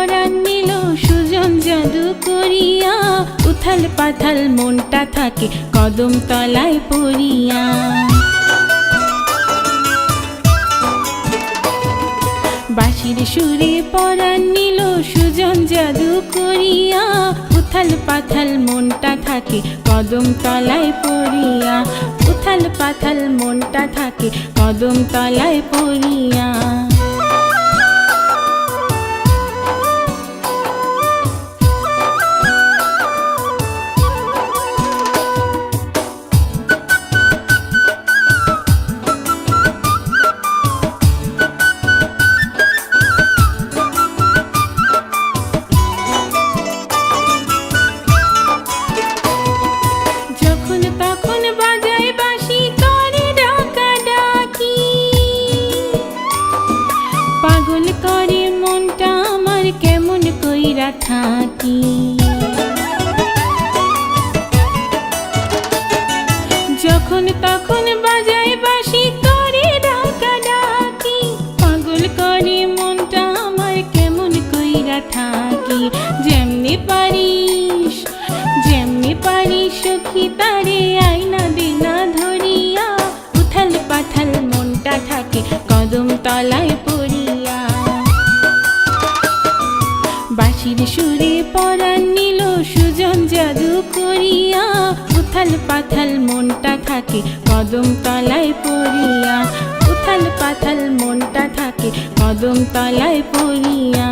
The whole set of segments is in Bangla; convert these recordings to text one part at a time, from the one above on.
পরাণ নিল সুজন জাদু করিয়া, উথাল পাথাল মনটা থাকে কদম তলায় পড়িয়া। বাঁশির সুরে পরাণ নিল সুজন জাদু করিয়া, উথাল পাথাল মনটা থাকে কদম তলায় পড়িয়া, উথাল পাথাল মনটা থাকে কদম তলায় পড়িয়া। পাগল করে মনটা আমার কেমন কইরা থাকি, যখন তখন বাজায় বাঁশি করে ডাকা ডাকি। পাগল করে মনটা আমার কেমন কইরা থাকি, যেমনি পারিস সখী তারে আয়না দিনা ধরিয়া, উথাল পাথাল মনটা থাকে কদম তলায় পড়িয়া। বাঁশির সুরে পরাণ নিল সুজন জাদু করিয়া, উথাল পাথাল মনটা থাকে কদম তলায় পড়িয়া, উথাল পাথাল মনটা থাকে কদম তলায় পড়িয়া।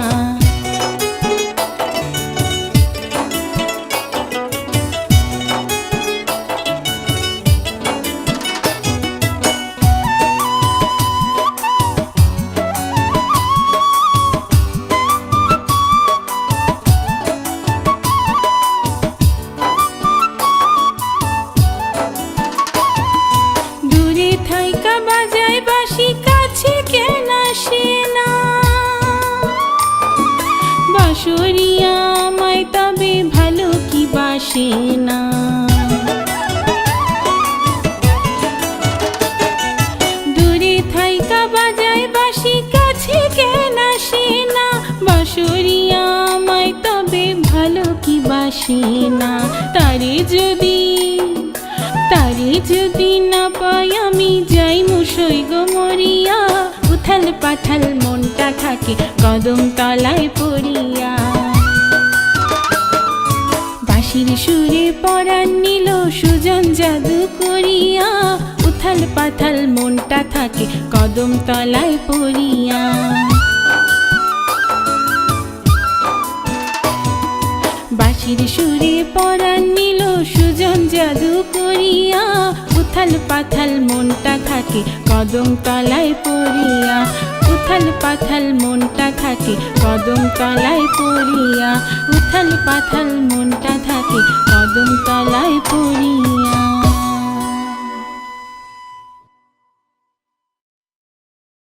থাইকা বাজায় বাঁশি কাছে কেন আসে না, বাঁশরিয়া আমায় তবে ভালো কি বাসে না। দূরে থাইকা বাজায় বাঁশি কাছে কেন আসে না, বাঁশরিয়া আমায় তবে ভালো কি বাসে না। তারে যদি না পাই আমি যাই মুসই গো মরিয়া, উথাল পাথাল মনটা থাকে কদম তলায় পড়িয়া। বাঁশির সুরে পরাণ নিল সুজন জাদু করিয়া, উথাল পাথাল মনটা থাকে কদম তলায় পড়িয়া। বাঁশির সুরে পরাণ নিল সুজন জাদু করিয়া, উথাল পাথাল মনটা থাকে কদম তলায় পড়িয়া, উথাল পাথাল মনটা থাকে কদম তলায় পড়িয়া, উথাল পাথাল মনটা থাকে কদম তলায় পড়িয়া।